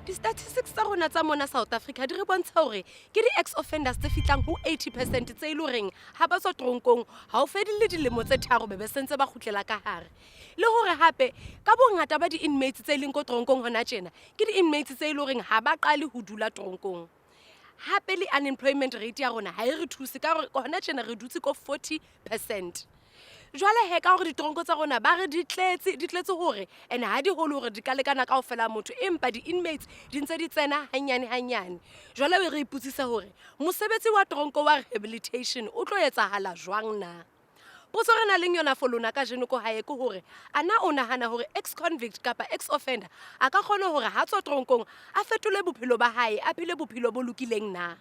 Di-statistics tsa rona tsa mona South Africa di re bontsha hore ke di-ex-offenders tse fitlang ho 80% tse e le horeng ha ba tswa toronkong ha o fedile dilemo tse 3 be sentse ba kgutlela ka hare. Le hore hape ka bongata ba di-inmates tse leng ko toronkong hona tjena ke di-inmates tse e le horeng ha ba qale ho dula toronkong. Hape le unemployment rate ya rona ha e re thuse ka hore hona tjena re dutse ko 40%. Jwale he ka hore ditoronko tsa rona ba re di tletse hore ene ha di hole hore di ka lekana kaofela motho empa di-inmates di ntse di tsena hanyane. Jwale re iputsisa hore mosebetsi wa toronko wa rehabilitation o tlo etsahala jwang na? Potso re na leng yona for lona ka jeno ko hae ke hore ana o nahana hore ex-convict kapa ex-offender a ka kgona hore ha tswa toronkong a fetole bophelo ba hae a phele bophelo bo lokileng na?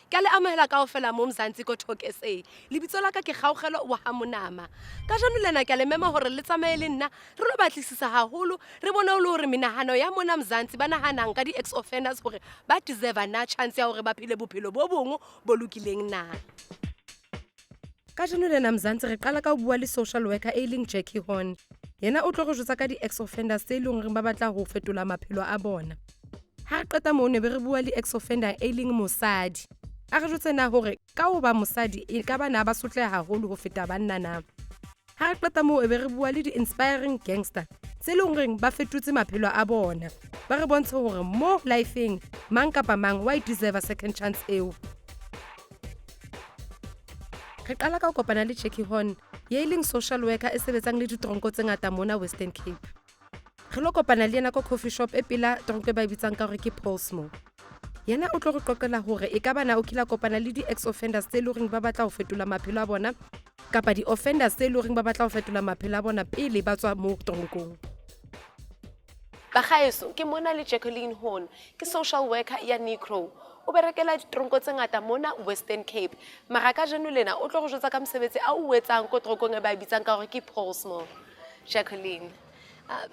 Ka le amohela kaofela mo Mzansi ko Talk SA. Lebitso la ka ke Kgaugelo wa Hamonama. Ka jeno lena ke le mema hore le tsamaye le nna re lo batlisisa haholo re bona hore menahano ya mona Mzansi ba nahanang ka di-ex-offenders hore ba deserve na chance ya hore ba phele bophelo bo bong bo lokileng na. Ka jeno lena Mzansi re qala ka ho bua le social worker leng Jackie Horn. Yena o tlo go jotsa ka di-ex-offenders tse leng ba batla ho fetola maphelo a bona. Ha re qeta moo ne be re bua le ex-offender leng mosadi. A re jotse na hore ka ho ba mosadi e ka ba na ba sotle haholo ho feta banna na. Ha re qeta moo e be re bua le di-inspiring gangster tse leng reng ba fetotse maphelo a bona. Ba re bontshe hore mo lifeng mang kapa mang wa deserve a second chance eo. Re qala ka ho kopana le Jackie Horn ye leng social worker e sebetsang le ditoronko tse ngata mona Western Cape. Re lo kopana le yena ko coffee shop e pela toronko ba bitsang ka hore ke Paulsmore. Yena o tlo re qoqela hore e ka bana o kila kopana le di-ex-offenders tse leng ba batla ho fetola maphelo a bona kapa di-offenders tse leng ba batla ho fetola maphelo a bona pele ba tswa mo toronkong. Bagaeso ke mona le Jacqueline Horn ke social worker ya Negro. O berekela ditoronko tse ngata mona Western Cape. Mara ka jeno lena o tlo go jotsa ka mosebetsi a o etsang ko toronkong e ba bitsang ka hore ke Paulsmore. Jacqueline,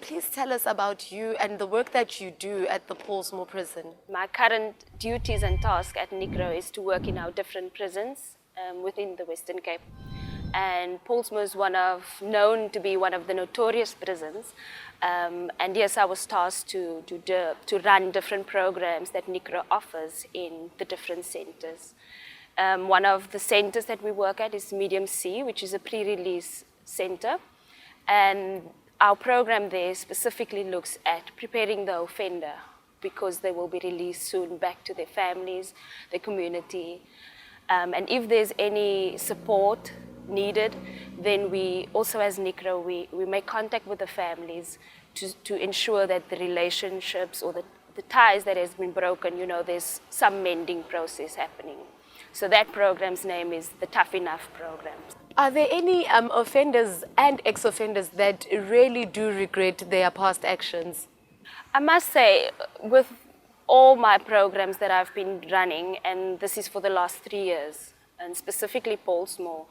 please tell us about you and the work that you do at the Paulsmore prison. My current duties and task at Negro is to work in our different prisons within the Western Cape. And Paulsmore is known to be one of the notorious prisons. And yes, I was tasked to run different programs that Negro offers in the different centers. One of the centers that we work at is Medium C, which is a pre-release center. And our program there specifically looks at preparing the offender because they will be released soon back to their families, their community. And if there's any support needed, then we also as Negro, we make contact with the families to ensure that the relationships or the ties that has been broken, there's some mending process happening. So that program's name is the Tough Enough program. Are there any offenders and ex-offenders that really do regret their past actions? I must say, with all my programs that I've been running, and this is for the last 3 years, and specifically Paulsmore,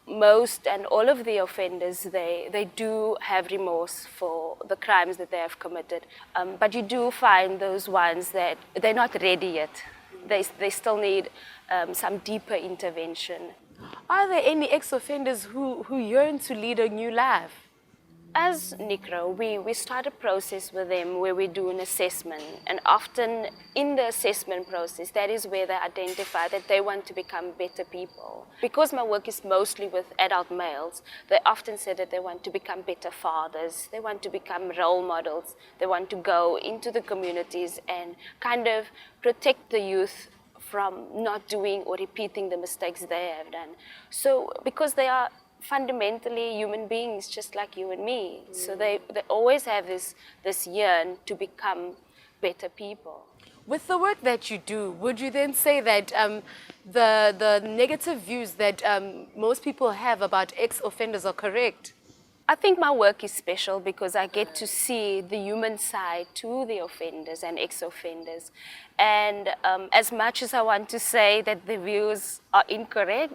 most and all of the offenders, they do have remorse for the crimes that they have committed. But you do find those ones that they're not ready yet. They still need some deeper intervention. Are there any ex-offenders who yearn to lead a new life? As Negro, we start a process with them where we do an assessment, and often in the assessment process, that is where they identify that they want to become better people. Because my work is mostly with adult males, they often say that they want to become better fathers, they want to become role models, they want to go into the communities and kind of protect the youth from not doing or repeating the mistakes they have done. So, because they are fundamentally human beings just like you and me. So they always have this yearn to become better people. With the work that you do, would you then say that the negative views that most people have about ex-offenders are correct? I think my work is special because I get to see the human side to the offenders and ex-offenders. And as much as I want to say that the views are incorrect,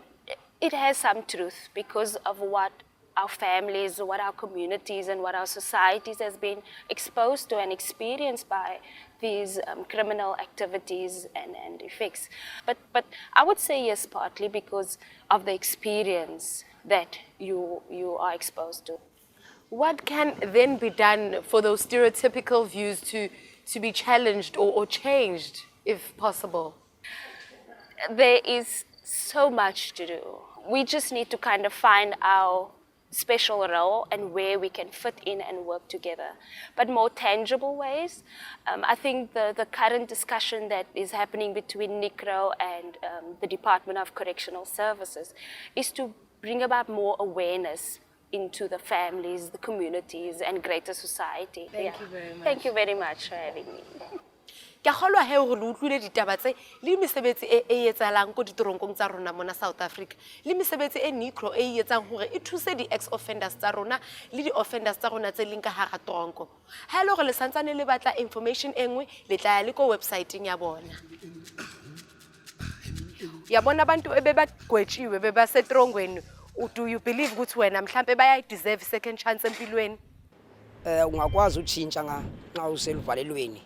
it has some truth because of what our families, what our communities and what our societies has been exposed to and experienced by these criminal activities and effects. But I would say yes, partly because of the experience that you are exposed to. What can then be done for those stereotypical views to to be challenged or changed, if possible? There is so much to do. We just need to kind of find our special role and where we can fit in and work together. But more tangible ways, I think the current discussion that is happening between NICRO and the Department of Correctional Services is to bring about more awareness into the families, the communities, and greater society. Thank you very much. Thank you very much for having me. Ke kgolwa he hore le utlwile ditaba tse le mesebetsi e etsahalang ko ditoronkong tsa rona mona South Africa le mesebetsi e NICRO e etsang hore e thuse di ex offenders tsa rona le di offenders tsa rona tse leng ka hara toronko ha ile hore le santsane le batla information engwe le tla ya le ko website-eng ya bona ya bona abantu ebe bagwetshiwe beba setrongweni. Do you believe ukuthi wena mhlambe baya deserve second chance empilweni? Ungakwazi utshintsha nxa useluvalelweni.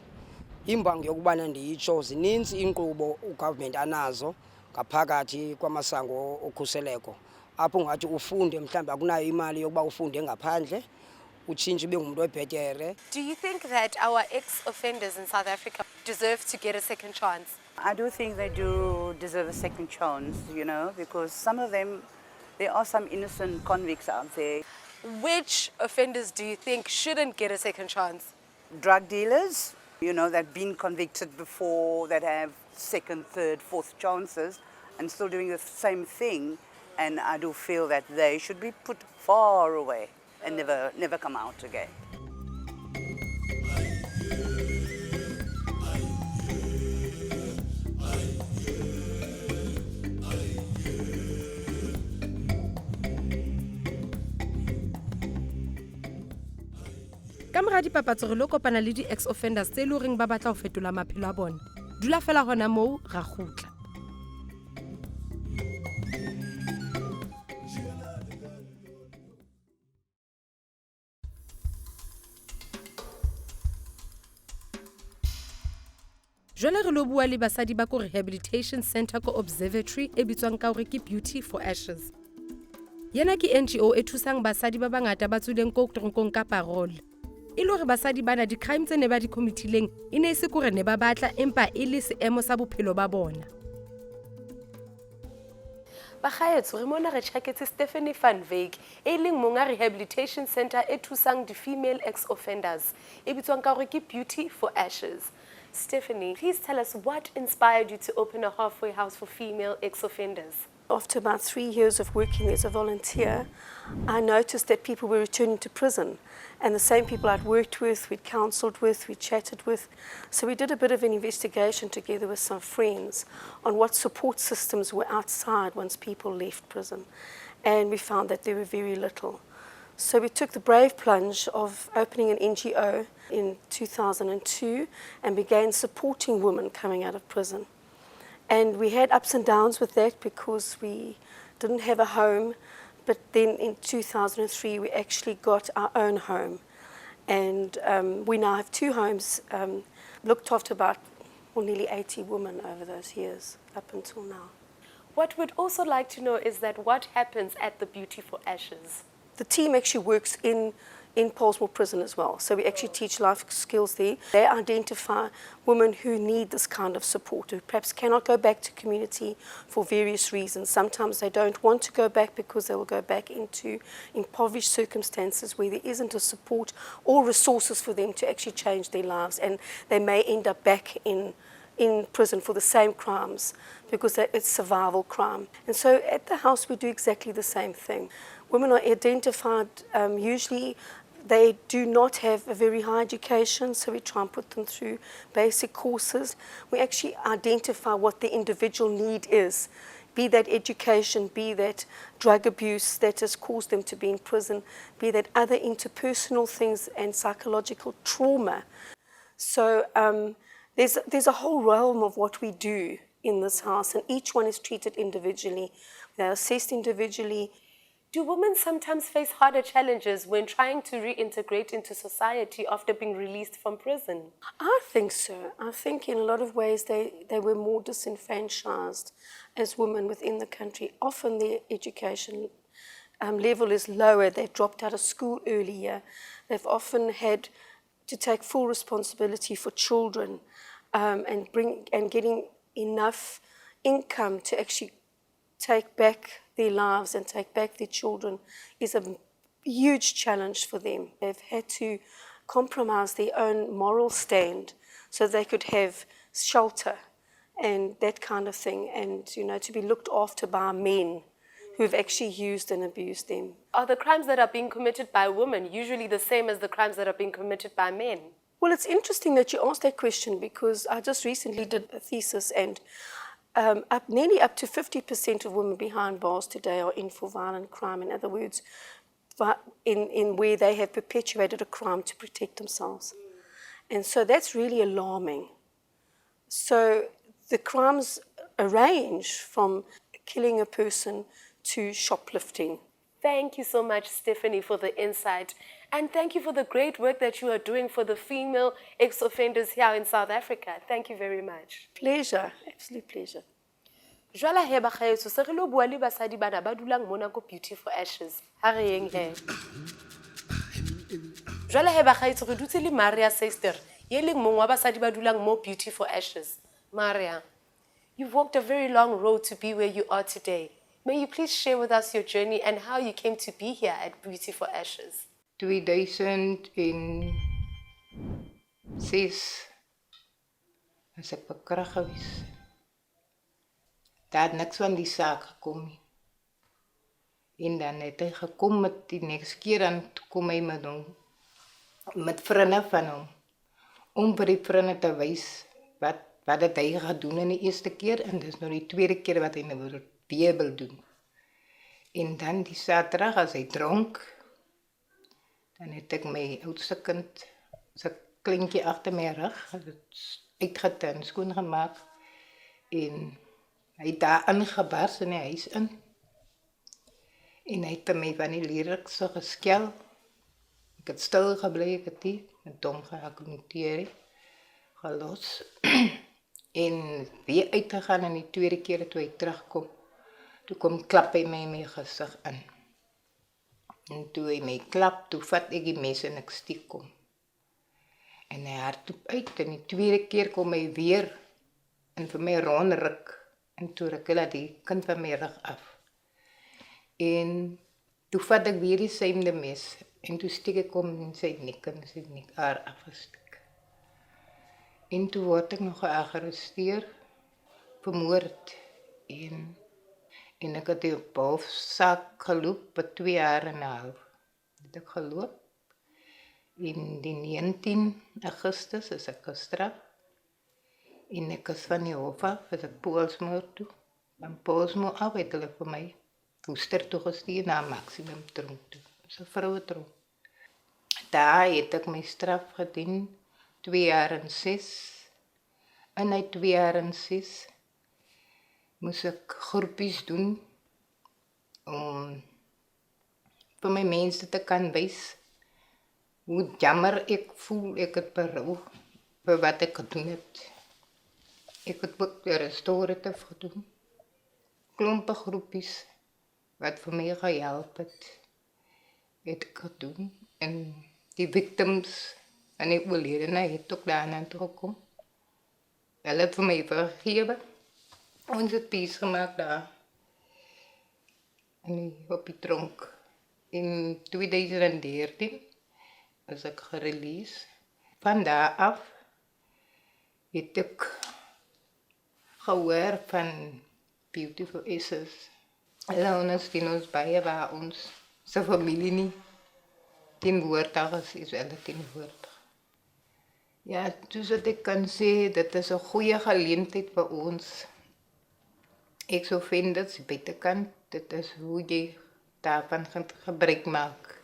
Imbangi yokubana ndiyitsho zininzi inkqubo ugovernment anazo ngaphakathi kwamasango okhuseleko apho ungathi ufunde mhlawumbe akunayo imali yokuba ufunde ngaphandle utshintshe ube ngumuntu obhetere. Do you think that our ex-offenders in South Africa deserve to get a second chance? I do think they do deserve a second chance, you know, because some of them, there are some innocent convicts out there. Which offenders do you think shouldn't get a second chance? Drug dealers, you know, that have been convicted before, that have second, third, fourth chances and still doing the same thing. And I do feel that they should be put far away and never come out again. Ka mora dipapatso re lo kopana le di ex offenders tse le reng ba batla ho fetola maphelo a bona. Dula fela hona moo ra khutla. Jwale re lo bua le basadi ba ko Rehabilitation Center ko Observatory e bitswang ka hore ke Beauty for Ashes. Yena ke NGO e thusang basadi ba bangata ba tswileng ko toronkong ka parole. E le hore basadi bana di crime tse ne ba di committileng e ne se kore ne ba batla empa e le seemo sa bophelo ba bona. Ba khaetso re mona re tshaketse Stephanie van Wyk e leng monga Rehabilitation Center e thusang di female ex-offenders e bitswang ka hore ke Beauty for Ashes. Stephanie, please tell us what inspired you to open a halfway house for female ex-offenders. After about 3 years of working as a volunteer, I noticed that people were returning to prison, and the same people I'd worked with, we'd counselled with, we'd chatted with. So we did a bit of an investigation together with some friends on what support systems were outside once people left prison, and we found that there were very little. So we took the brave plunge of opening an NGO in 2002 and began supporting women coming out of prison. And we had ups and downs with that because we didn't have a home, but then in 2003 we actually got our own home. And we now have 2 homes, looked after about nearly 80 women over those years up until now. What we'd also like to know is that what happens at the Beauty for Ashes? The team actually works in Pollsmoor Prison as well. So we actually teach life skills there. They identify women who need this kind of support, who perhaps cannot go back to community for various reasons. Sometimes they don't want to go back because they will go back into impoverished circumstances where there isn't a support or resources for them to actually change their lives, and they may end up back in prison for the same crimes because it's survival crime. And so at the house we do exactly the same thing. Women are identified, usually they do not have a very high education, so we try and put them through basic courses. We actually identify what the individual need is, be that education, be that drug abuse that has caused them to be in prison, be that other interpersonal things and psychological trauma. So there's a whole realm of what we do in this house, and each one is treated individually. They're assessed individually. Do women sometimes face harder challenges when trying to reintegrate into society after being released from prison? I think so. I think in a lot of ways they were more disenfranchised as women within the country. Often their education level is lower. They dropped out of school earlier. They've often had to take full responsibility for children and getting enough income to actually take back their lives and take back their children is a huge challenge for them. They've had to compromise their own moral stand so they could have shelter and that kind of thing, and to be looked after by men who've actually used and abused them. Are the crimes that are being committed by women usually the same as the crimes that are being committed by men? Well, it's interesting that you asked that question because I just recently did a thesis, and nearly up to 50% of women behind bars today are in for violent crime. In other words, in where they have perpetuated a crime to protect themselves. And so that's really alarming. So the crimes range from killing a person to shoplifting. Thank you so much, Stephanie, for the insight. And thank you for the great work that you are doing for the female ex-offenders here in South Africa. Thank you very much. Pleasure, absolute pleasure. Jwala he bagaetso se re lo bua le basadi bana ba dulang mona ko Beauty for Ashes. Ha re yeng he. Jwala he bagaetso re dutse le Maria Sister, ye leng mong wa basadi ba dulang mo Beauty for Ashes. Maria, you've walked a very long road to be where you are today. May you please share with us your journey and how you came to be here at Beauty for Ashes? 2006 is ek bekrag gewees. Daar het niks van die saak gekom nie. En dan het hy gekom met die next keer dan kom hy met hom, met vriende van hom, om vir die vriende te wys wat het hy gedoen in die eerste keer, en dis nou die tweede keer wat hy nou weer wil doen. En dan die Saterdag, as hy dronk, dan het ek my oudste kind, sy klinkie achter my rug, uitgetu en skoongemaak, en hy het daar ingebars in die huis in, en hy het my van die lyrikse geskel. Ek het stil gebly, ek het nie met hom geargumenteer, gelos, en weer uitgegaan in die tweede keer toe hy terugkom. Toe kom klap hy my in my gesig in. En toe hy my klap, toe vat ek die mes en ek stiek kom. En hy hardloop uit, en die tweede keer kom hy weer en vir my rondruk, en toe ruk hy die kind van my rug af. En toe vat ek weer die same mes, en toe stiek ek om in sy nek, en sy nek haar afgestiek. En toe word ek nog gearresteer, vermoord, en ek het die hofsaak geloop vir 2 jaar en 'n half. Het ek geloop. En die 19 Augustus is ek gestraf. En ek is van die hof af, is ek Poolsmoor toe. Van Poolsmoor af het hulle vir my Woester toegestuur na maximum tronk toe. Dis 'n vrouetronk. Daar het ek my straf gedien, 2 jaar en 6. En uit 2 jaar en 6 moes ek groepies doen om vir my mense te kan wys hoe jammer ek voel, ek het berou vir wat ek gedoen het. Ek het ook restorative gedoen, klompe groepies wat vir my gehelp het ek gedoen, en die victims en die oorledene het ook daarna toegekom. Hulle het vir my vergewe. Ons het peace gemaakt daar. Op die tronk. In 2013 is ek gereleased. Van daar af het ek gehoor van Beauty for Ashes. Hulle ondersteun ons baie waar ons sy familie nie teenwoordig is hulle teenwoordig. Ja, dus wat ek kan sê, dit is 'n goeie geleentheid vir ons. Ex-offenders buitekant, dit is hoe jy daarvan gebruik maak.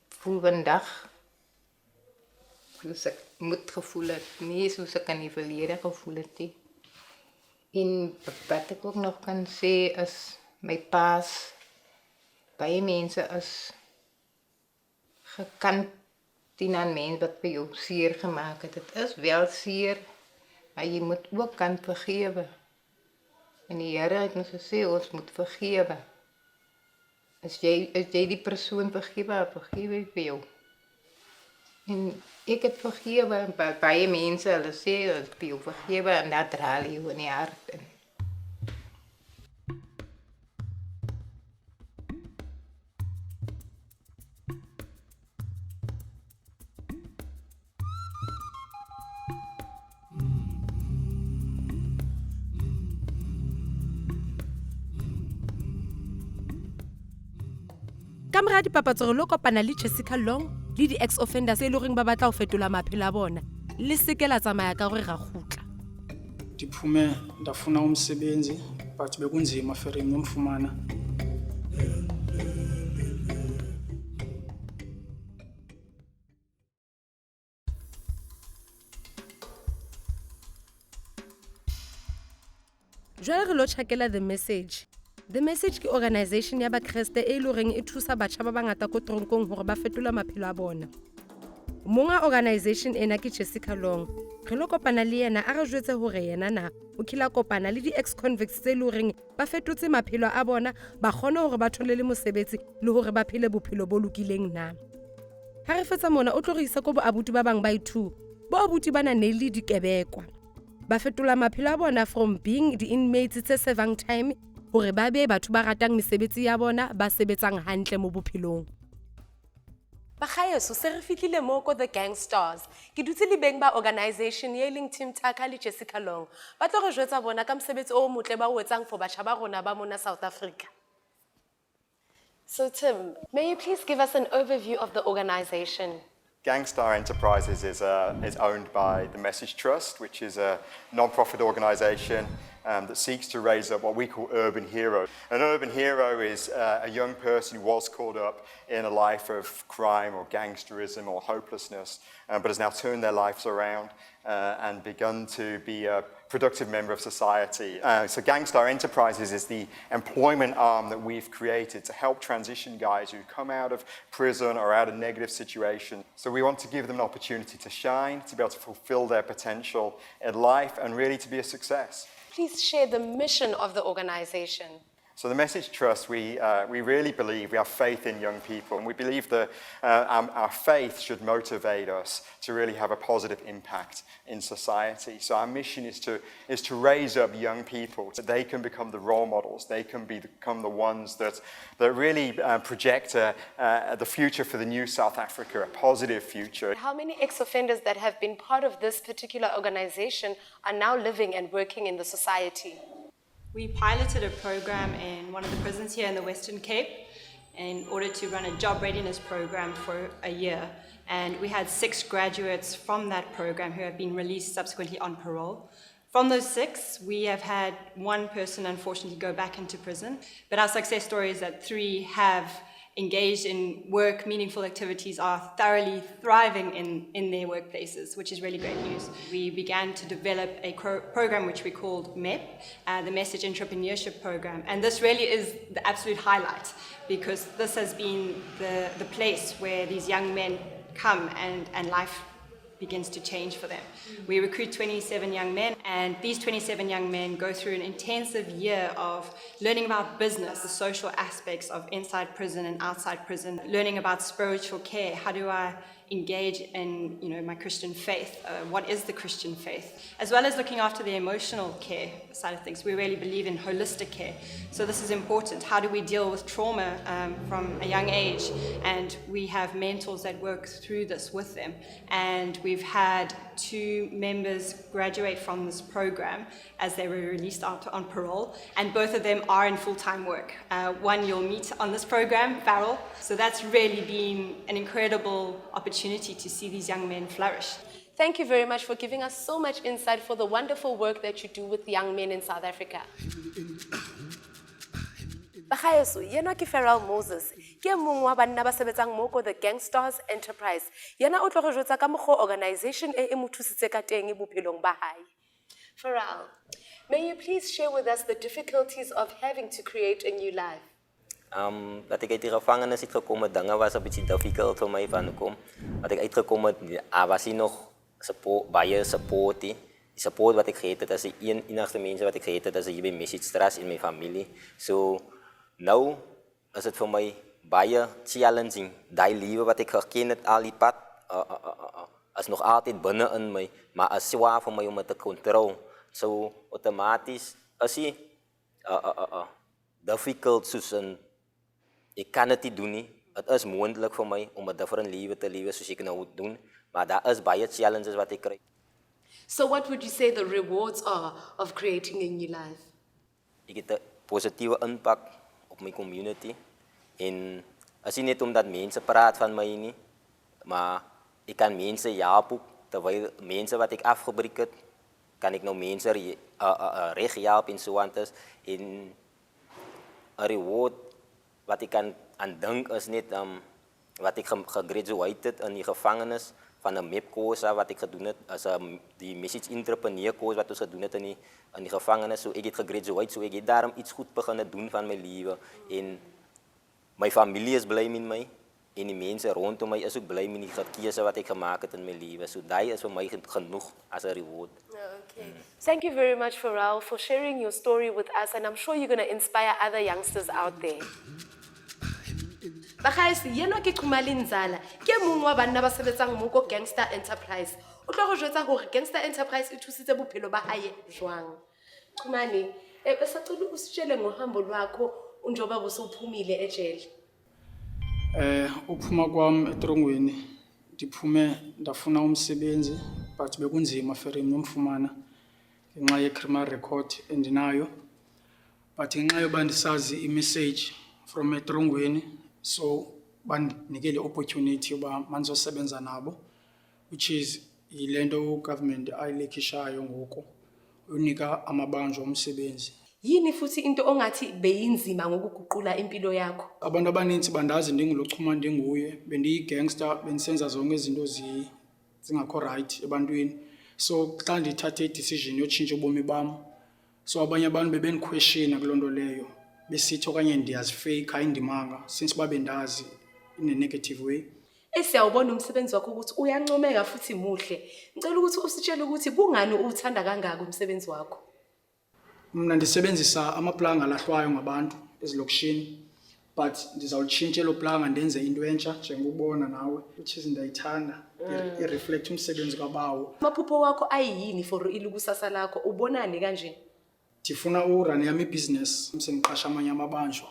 Voel vandag, soos ek moet gevoel het, nie soos ek in die verlede gevoel het nie. En wat ek ook nog kan sê is, my paas, baie mense is gekant teen aan mense wat by jou seer gemaakt het. Het is wel seer, maar jy moet ook kan vergewe. En die Here het ons gesê, ons moet vergewe. As jy die persoon vergewe, vergewe hy vir jou. En ek het vergewe, baie mense, hulle sê, ek het jou vergewe, en dat draal jou in die hart. Ka mora dipapatso re lo kopana le Jessica Long le di-ex-offenders e le goreng ba batla ho fetola maphelo a bona le seke la tsamaya ka gore ra gutla. Ndiphume ndafuna umsebenzi but bekunzima for nomfumana. Jwale re lo tjhakela The Message. The Message ke organisation ya bakreste e le goreng e thusa batjha ba bangata ko toronkong hore ba fetola maphelo a bona. Monga organisation ena ke Jessica Long. Re lo kopana le yena a re jwetse hore yena na o kila kopana le di-ex-convicts tse le goreng ba fetotse maphelo a bona ba kgone hore ba thole le mosebetsi le hore ba phele bophelo bo lokileng na. Ha re fetsa mona o tlo re isa ko bo abuti ba bang ba itu. Bo abuti bana ne le dikebekwa. Ba fetola maphelo a bona from being the inmates tse serving time hore ba be batho ba ratang mesebetsi ya bona ba sebetsang hantle mo bophelong. Bagaeso se re fitlile mo ko the Gangstars. Ke dutse le beng ba organisation ye leng Team Taka le Jessica Long. Ba tlo re jwetsa bona ka mosebetsi o motle ba o etsang for batjha ba rona ba mona South Africa. So Tim, may you please give us an overview of the organisation? Gangstar Enterprises is owned by the Message Trust, which is a non-profit organisation that seeks to raise up what we call urban heroes. An urban hero is a young person who was caught up in a life of crime or gangsterism or hopelessness, but has now turned their lives around and begun to be a productive member of society. So Gangstar Enterprises is the employment arm that we've created to help transition guys who come out of prison or out of negative situations. So we want to give them an opportunity to shine, to be able to fulfill their potential in life and really to be a success. Please share the mission of the organisation. So the Message Trust, we really believe, we have faith in young people, and we believe that our faith should motivate us to really have a positive impact in society. So our mission is to raise up young people so they can become the role models, they can become the ones that really project the future for the new South Africa, a positive future. How many ex-offenders that have been part of this particular organisation are now living and working in the society? We piloted a program in one of the prisons here in the Western Cape in order to run a job readiness program for a year. And we had 6 graduates from that program who have been released subsequently on parole. From those 6, we have had 1 person unfortunately go back into prison. But our success story is that 3 have engaged in work, meaningful activities, are thoroughly thriving in their workplaces, which is really great news. We began to develop a program which we called MEP, the Message Entrepreneurship Program. And this really is the absolute highlight because this has been the place where these young men come and life begins to change for them. We recruit 27 young men, and these 27 young men go through an intensive year of learning about business, the social aspects of inside prison and outside prison, learning about spiritual care. How do I engage in my Christian faith? What is the Christian faith? As well as looking after the emotional care side of things. We really believe in holistic care. So this is important. How do we deal with trauma from a young age? And we have mentors that work through this with them. And we've had 2 members graduate from this program as they were released out on parole, and both of them are in full-time work. One you'll meet on this program, Farrell. So that's really been an incredible opportunity to see these young men flourish. Thank you very much for giving us so much insight for the wonderful work that you do with young men in South Africa. Bagaeso, yena ke Farrell Moses, ke mong wa banna ba sebetsang mo ko the Gangstars Enterprise. Yena o tlo re jwetsa ka mokgo organisation e mo thusitse ka teng bophelong ba hae. Farrell, may you please share with us the difficulties of having to create a new life? Dat ik uit die gevangenis het gekomen, dingen was een beetje difficult voor mij van te komen. Dat ik uitgekomen, was hij nog bij support. Die support wat ik gegeven heb, dat is de enigste mensen wat ik gegeven heb, dat is hier bij Message Trust in mijn familie. So, nou is het voor mij bij challenging. Die leven wat ik herken het al die pad, is nog altijd binnenin my, maar is zwaar voor mij om het te controleren. So automatisch is hy difficult soos in, ek kan het nie doen nie. Het is moontlik vir my om 'n different lewe te lewe soos ek nou doen, maar daar is baie challenges wat ek kry. So what would you say the rewards are of creating a new life? Ek het 'n positiewe impak op my community en is nie net omdat mense praat van my nie, maar ek kan mense help ook, terwyl mense wat ek afgebreek het, kan ek nou mense reg help en so aan is. En 'n reward wat ek kan aan dink is net wat ek gegraduated in die gevangenis van 'n MEP course wat ek gedoen het as die message entrepreneur course wat ons gedoen het in die gevangenis. So ek het gegraduate, so ek het daarom iets goed begin doen van my lewe en my familie is bly met my en die mense rondom my is ook bly met die keuse wat ek gemaak het in my lewe. So daai is vir my genoeg as 'n reward. Okay. Thank you very much, Pharrell, for sharing your story with us, and I'm sure you're going to inspire other youngsters out there. Bagaisi, yena ke Khumali Nzala, ke mongwe wa banna ba sebetsang mo ko Gangstar Enterprise. O tlo go jwetsa hore Gangstar Enterprise e thusitse bophelo ba hae jwang. Khumali, besacela usitshele ngohambo lwakho njengoba busuphumile ejele. Uphuma kwami etrongweni ndiphume ndafuna umsebenzi but bekunzima ferim nomfumana ngenxa ye-criminal record endinayo, but ngenxa yoba ndisazi i-message from etrongweni, so bandinikele opportunity yoba mandizosebenza nabo, which is yile nto ugovernment ayilekishayo ngoku unika amabanjwa omsebenzi. Yini futhi into ongathi beyinzima ngokuguqula impilo yakho? Abantu abaninzi bandazi ndingulochuma ndinguye, bendiyi-gangster, bendisenza zonke izinto zingakho right ebantwini. So xa ndithathe i-decision yotshintsha ubomi bam, so abanye abantu bebendiquestiona kuloo nto leyo, besithi okanye ndiyazifake ayindimanga, since babe ndazi in a negative way. Siyawubona umsebenzi wakho ukuthi uyancomeka futhi muhle. Ngicela ukuthi usitshele ukuthi kungani uthanda kangaka umsebenzi wakho. Mna ndisebenzisa amaplanga alahlwayo ngabantu ezilokishini, but ndizawutshintsha elo planga ndenze into entsha njengobona nawe, which is ndayithanda, ireflect umsebenzi kabawo. Amaphupho wakho ayiyini for ilukusasa lakho, ubonani kanje? Ndifuna urun yami ibhizinesi, sengiqasha amanye amabanjwa.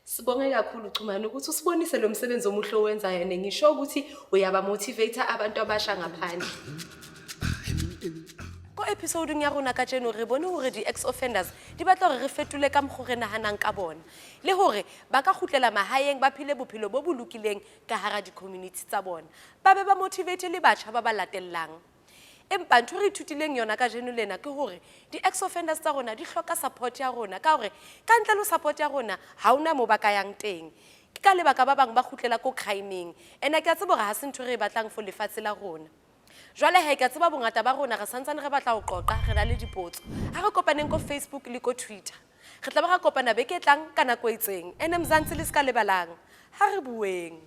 Sibonge kakhulu Xhumani ukuthi usibonise lo msebenzi omuhle owenzayo, nengisho ukuthi uyaba motivate abantu abasha ngaphandle. Ko episode ya rona ka tseno re bone hore di ex-offenders di batla hore re fetole ka mokgwa re nahanang ka bona, le hore ba ka khutlela mahaeng ba phile bophelo bo bolokileng ka hara di-community tsa bona, ba be ba motivate le batjha ba ba latellang. Empa ntho re ithutileng yona ka jeno lena ke hore di ex-offenders tsa rona di hloka support ya rona, ka hore ka ntle le support ya rona ha ona mo ba ka yang teng. Ke ka lebaka ba bang ba khutlela ko crime-eng, ene ke a tseba hore ha se ntho re batlang for lefatshe la rona. Jwale he ka tseba bongata ba rona re santsane re batla ho qoqa, re na le dipotso. Ha re kopaneng ko Facebook le ko Twitter, re tla ba ra kopana beke tlang ka nako e itseng. Ene Mzansi le ska lebalang, ha re bueng.